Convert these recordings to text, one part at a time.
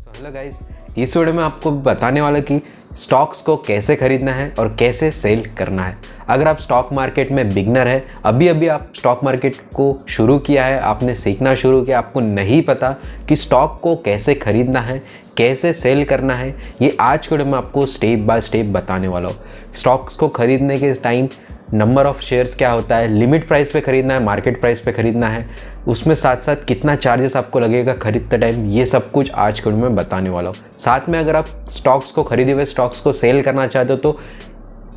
Hello guys, इस video में आपको बताने वाला कि स्टॉक्स को कैसे खरीदना है और कैसे सेल करना है। अगर आप स्टॉक मार्केट में बिगनर है, अभी आप स्टॉक मार्केट को शुरू किया है, आपने सीखना शुरू किया, आपको नहीं पता कि स्टॉक को कैसे खरीदना है, कैसे सेल करना है, ये आज के वीडियो में आपको स्टेप बाय स्टेप बताने वाला हूँ। स्टॉक्स को खरीदने के टाइम नंबर ऑफ शेयर्स क्या होता है, लिमिट प्राइस पे खरीदना है, मार्केट प्राइस पे खरीदना है, उसमें साथ साथ कितना चार्जेस आपको लगेगा खरीदते टाइम, ये सब कुछ आज के वीडियो में बताने वाला हूँ। साथ में अगर आप स्टॉक्स को खरीदे हुए स्टॉक्स को सेल करना चाहते हो तो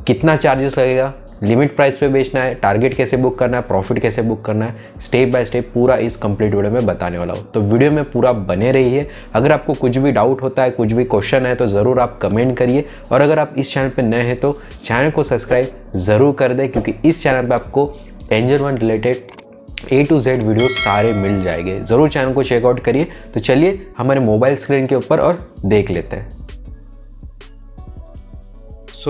कितना चार्जेस लगेगा, लिमिट प्राइस पे बेचना है, टारगेट कैसे बुक करना है, प्रॉफिट कैसे बुक करना है, स्टेप बाय स्टेप पूरा इस कंप्लीट वीडियो में बताने वाला हूँ। तो वीडियो में पूरा बने रहिए। अगर आपको कुछ भी डाउट होता है, कुछ भी क्वेश्चन है तो ज़रूर आप कमेंट करिए, और अगर आप इस चैनल पर नए हैं तो चैनल को सब्सक्राइब ज़रूर कर दें, क्योंकि इस चैनल पर आपको angel one related A to Z video सारे मिल जाएंगे। ज़रूर चैनल को चेकआउट करिए। तो चलिए हमारे मोबाइल स्क्रीन के ऊपर और देख लेते हैं।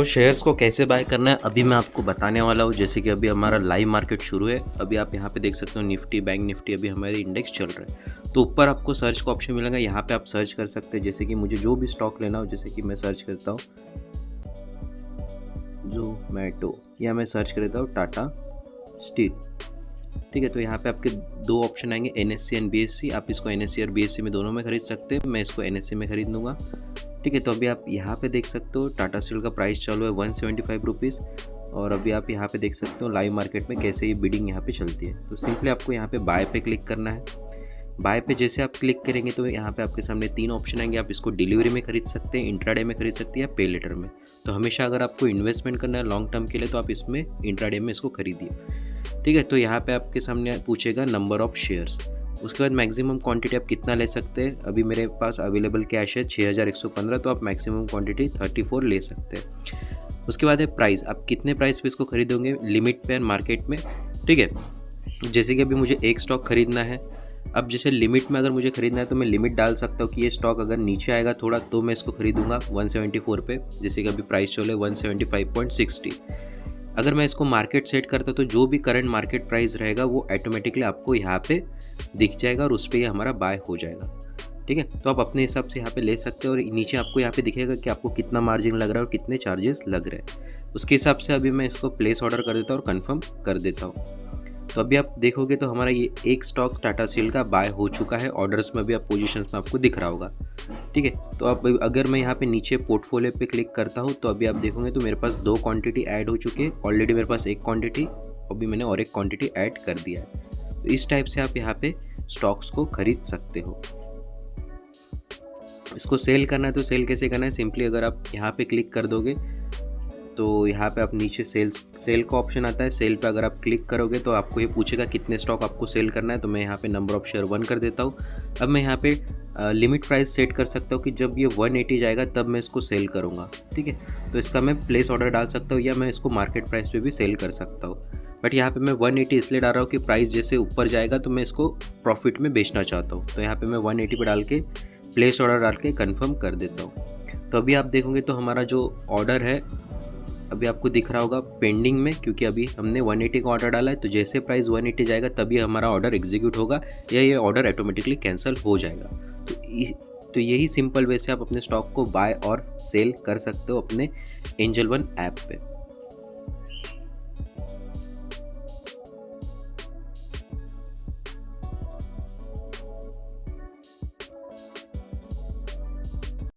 शेयर्स को कैसे बाय करना है अभी मैं आपको बताने वाला हूँ। जैसे कि अभी हमारा लाइव मार्केट शुरू है। अभी आप यहाँ पे देख सकते हो निफ्टी, बैंक निफ्टी अभी हमारे इंडेक्स चल रहे हैं। तो ऊपर आपको सर्च का ऑप्शन मिलेगा, यहाँ पे आप सर्च कर सकते हैं। जैसे कि मुझे जो भी स्टॉक लेना हो, जैसे कि मैं सर्च करता हूँ जोमैटो, या मैं सर्च कर देता हूँ टाटा स्टील। ठीक है, तो यहाँ पे आपके दो ऑप्शन आएंगे, NSE एंड BSE। आप इसको NSE और BSE में दोनों में खरीद सकते हैं। मैं इसको NSE में खरीद लूँगा। ठीक है, तो अभी आप यहाँ पे देख सकते हो टाटा स्टील का प्राइस चालू है 175 रुपीज़। और अभी आप यहाँ पे देख सकते हो लाइव मार्केट में कैसे ये बिडिंग यहाँ पे चलती है। तो सिंपली आपको यहाँ पे बाय पे क्लिक करना है। बाय पे जैसे आप क्लिक करेंगे तो यहाँ पे आपके सामने तीन ऑप्शन आएंगे। आप इसको डिलीवरी में खरीद सकते हैं, इंट्राडे में खरीद सकते हैं या पे लेटर में। तो हमेशा अगर आपको इन्वेस्टमेंट करना है लॉन्ग टर्म के लिए तो आप इसमें इंट्राडे में इसको खरीदिए। ठीक है, तो यहाँ पे आपके सामने पूछेगा नंबर ऑफ शेयर्स। उसके बाद मैक्सिमम क्वांटिटी आप कितना ले सकते हैं। अभी मेरे पास अवेलेबल कैश है 6115, तो आप मैक्सिमम क्वांटिटी 34 ले सकते हैं। उसके बाद है प्राइस, आप कितने प्राइस पे इसको खरीदोगे, लिमिट पे, मार्केट में। ठीक है, जैसे कि अभी मुझे एक स्टॉक खरीदना है। अब जैसे लिमिट में अगर मुझे खरीदना है तो मैं लिमिट डाल सकता हूँ कि ये स्टॉक अगर नीचे आएगा थोड़ा तो मैं इसको खरीदूंगा 174 पे, जैसे कि अभी प्राइस चले 175.60। अगर मैं इसको मार्केट सेट करता तो जो भी करंट मार्केट प्राइस रहेगा वो ऑटोमेटिकली आपको यहाँ पे दिख जाएगा और उस पर ये हमारा बाय हो जाएगा। ठीक है, तो आप अपने हिसाब से यहाँ पे ले सकते हो और नीचे आपको यहाँ पे दिखेगा कि आपको कितना मार्जिन लग रहा है और कितने चार्जेस लग रहे हैं। उसके हिसाब से अभी मैं इसको प्लेस ऑर्डर कर देता हूँ और कंफर्म कर देता हूँ। तो अभी आप देखोगे तो हमारा ये एक स्टॉक टाटा स्टील का बाय हो चुका है। ऑर्डर्स में भी आप पोजीशंस में आपको दिख रहा होगा। ठीक है, तो अब अगर मैं यहाँ पे नीचे पोर्टफोलियो पे क्लिक करता हूँ तो अभी आप देखोगे तो मेरे पास दो क्वांटिटी ऐड हो चुकी है। ऑलरेडी मेरे पास एक क्वांटिटी, अभी मैंने और एक क्वांटिटी ऐड कर दिया है। तो इस टाइप से आप यहाँ पे स्टॉक्स को खरीद सकते हो। इसको सेल करना है तो सेल कैसे करना है, सिंपली अगर आप यहाँ पे क्लिक कर दोगे तो यहाँ पे आप नीचे सेल का ऑप्शन आता है। सेल पे अगर आप क्लिक करोगे तो आपको ये पूछेगा कितने स्टॉक आपको सेल करना है। तो मैं यहाँ पे नंबर ऑफ शेयर 1 कर देता हूँ। अब मैं यहाँ पे लिमिट प्राइस सेट कर सकता हूँ कि जब ये 180 जाएगा तब मैं इसको सेल करूँगा। ठीक है, तो इसका मैं प्लेस ऑर्डर डाल सकता हूँ या मैं इसको मार्केट प्राइस पे भी सेल कर सकता हूँ। बट यहाँ पे मैं 180 इसलिए डाल रहा हूँ कि प्राइस जैसे ऊपर जाएगा तो मैं इसको प्रॉफिट में बेचना चाहता हूँ। तो यहाँ पर मैं 180 पे डाल के प्लेस ऑर्डर डाल के कन्फर्म कर देता हूँ। तो अभी आप देखोगे तो हमारा जो ऑर्डर है अभी आपको दिख रहा होगा पेंडिंग में, क्योंकि अभी हमने 180 का ऑर्डर डाला है। तो जैसे प्राइस 180 जाएगा तभी हमारा ऑर्डर एग्जीक्यूट होगा या ये ऑर्डर ऑटोमेटिकली कैंसिल हो जाएगा। तो यही सिंपल वे से आप अपने स्टॉक को बाय और सेल कर सकते हो अपने एंजल वन ऐप पे।